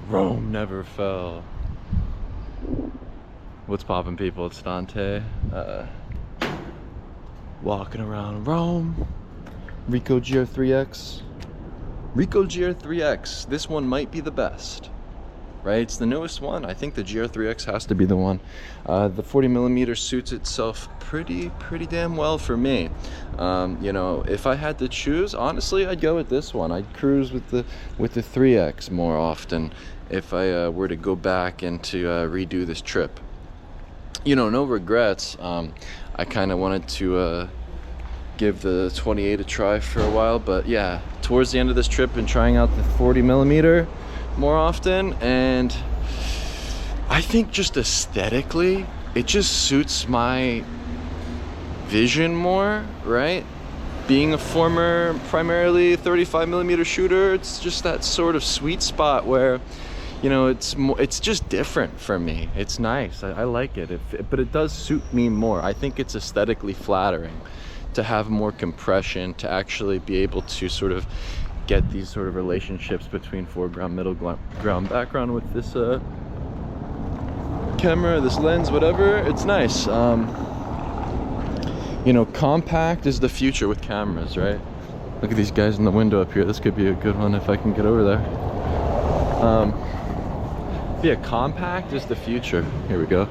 Rome never fell. What's poppin', people? It's Dante. Walking around Rome. Ricoh GR3X. Ricoh GR3X. This one might be the best, right? It's the newest one. I think the GR3X has to be the one. The 40mm suits itself pretty damn well for me. You know, if I had to choose, honestly, I'd go with this one. I'd cruise with the 3X more often if I were to go back and to redo this trip. You know, no regrets. I kind of wanted to give the 28 a try for a while, but yeah, towards the end of this trip, been trying out the 40mm more often, and I think just aesthetically it just suits my vision more, right? Being a former primarily 35mm shooter, it's just that sort of sweet spot where, you know, it's just different for me. It's nice. I like it. But it does suit me more. I think it's aesthetically flattering to have more compression, to actually be able to sort of get these sort of relationships between foreground, middle ground, background with this camera, this lens, whatever. It's nice. You know, compact is the future with cameras, right? Look at these guys in the window up here. This could be a good one if I can get over there. Yeah, compact is the future. Here we go.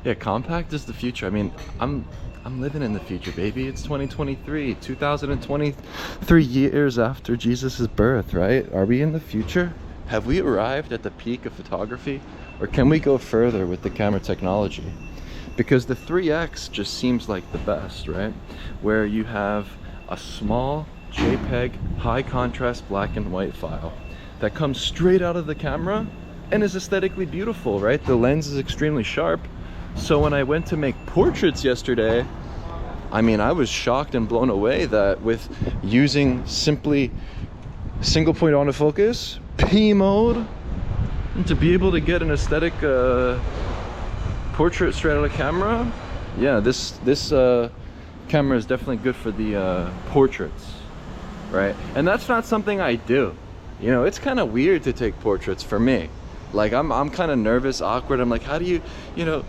Yeah, compact is the future. I mean, I'm living in the future, baby. It's 2023, 2023 years after Jesus' birth, right? Are we in the future? Have we arrived at the peak of photography? Or can we go further with the camera technology? Because the 3X just seems like the best, right? Where you have a small JPEG, high contrast black and white file that comes straight out of the camera and is aesthetically beautiful, right? The lens is extremely sharp. So when I went to make portraits yesterday, I mean, I was shocked and blown away that with using simply single point autofocus, P mode, and to be able to get an aesthetic portrait straight out of the camera, yeah, this camera is definitely good for the portraits, right? And that's not something I do. You know, it's kind of weird to take portraits for me. Like I'm kind of nervous, awkward. I'm like, how do you know,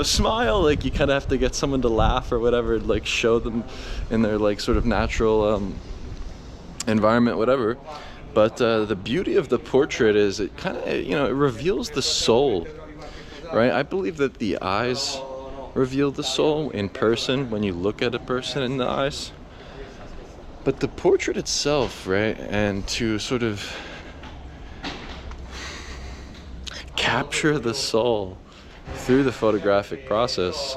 smile? Like you kind of have to get someone to laugh or whatever, like show them in their like sort of natural environment, whatever. But the beauty of the portrait is it kind of, you know, it reveals the soul, right? I believe that the eyes reveal the soul in person when you look at a person in the eyes. But the portrait itself, right, and to sort of capture the soul through the photographic process,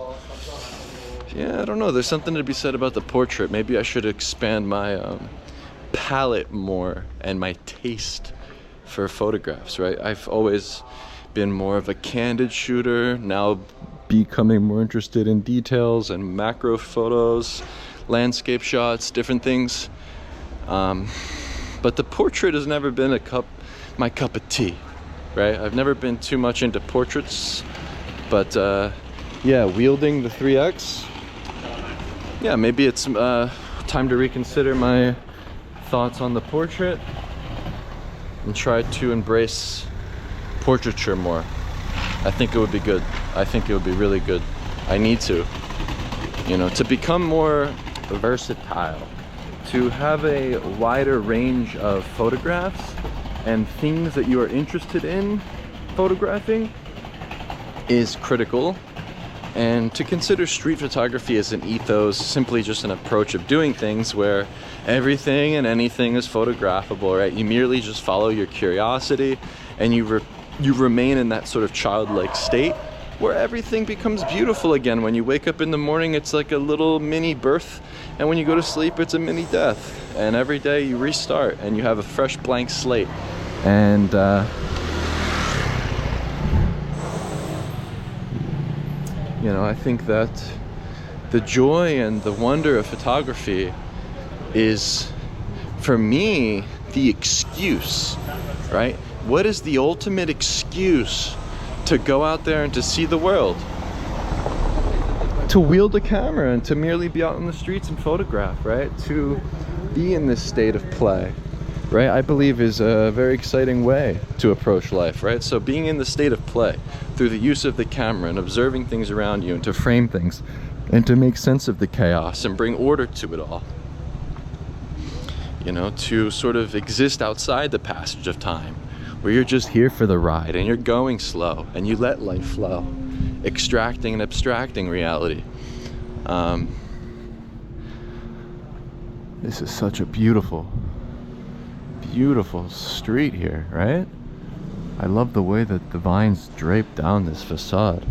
yeah, I don't know, there's something to be said about the portrait. Maybe I should expand my palette more and my taste for photographs, right? I've always been more of a candid shooter, now becoming more interested in details and macro photos, landscape shots, different things. But the portrait has never been my cup of tea, right? I've never been too much into portraits, but yeah, wielding the 3X, yeah, maybe it's time to reconsider my thoughts on the portrait and try to embrace portraiture more. I think it would be good. I think it would be really good. I need to, you know, to become more versatile, to have a wider range of photographs and things that you are interested in photographing is critical. And to consider street photography as an ethos, simply just an approach of doing things where everything and anything is photographable, right? You merely just follow your curiosity and you remain in that sort of childlike state where everything becomes beautiful again. When you wake up in the morning, it's like a little mini birth, and when you go to sleep, it's a mini death. And every day you restart and you have a fresh blank slate. And you know, I think that the joy and the wonder of photography is, for me, the excuse, right? What is the ultimate excuse to go out there and to see the world? to wield a camera and to merely be out in the streets and photograph, right? To be in this state of play, right? I believe is a very exciting way to approach life, right? So being in the state of play through the use of the camera and observing things around you and to frame things and to make sense of the chaos and bring order to it all. You know, to sort of exist outside the passage of time, where you're just here for the ride and you're going slow and you let life flow, extracting and abstracting reality. This is such a beautiful, beautiful street here, right? I love the way that the vines drape down this facade.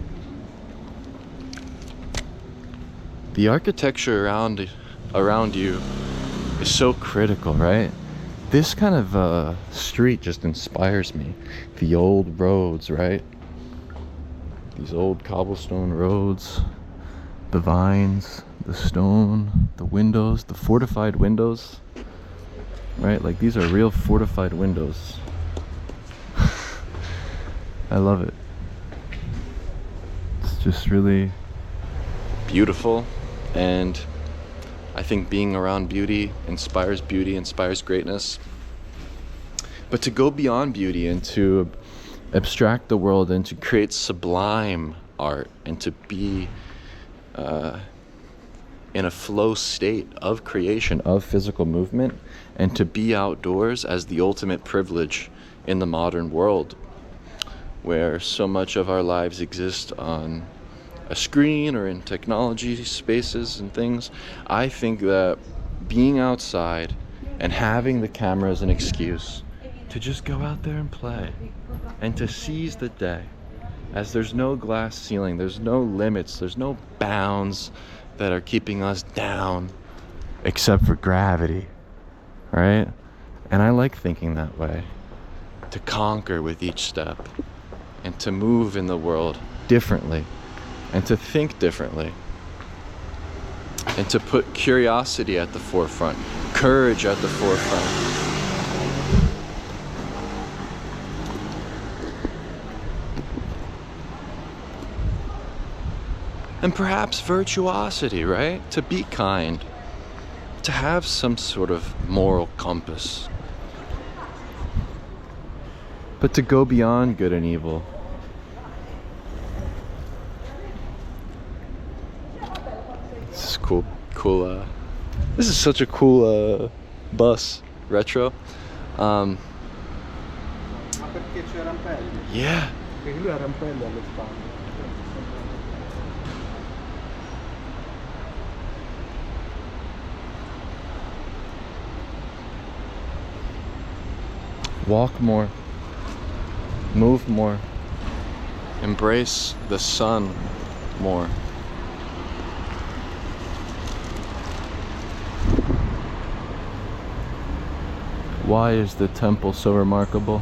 The architecture around you is so critical, right? This kind of street just inspires me. The old roads, right? These old cobblestone roads, the vines, the stone, the windows, the fortified windows, right? Like these are real fortified windows. I love it. It's just really beautiful, and I think being around beauty, inspires greatness. But to go beyond beauty and to abstract the world and to create sublime art and to be in a flow state of creation, of physical movement, and to be outdoors as the ultimate privilege in the modern world, where so much of our lives exist on a screen or in technology spaces and things. I think that being outside and having the camera as an excuse to just go out there and play and to seize the day, as there's no glass ceiling, there's no limits, there's no bounds that are keeping us down except for gravity, right? And I like thinking that way, to conquer with each step and to move in the world differently and to think differently and to put curiosity at the forefront, courage at the forefront. And perhaps virtuosity, right? To be kind, to have some sort of moral compass, but to go beyond good and evil. This is cool. This is such a cool bus, retro. Yeah. Walk more, move more, embrace the sun more. Why is the temple so remarkable?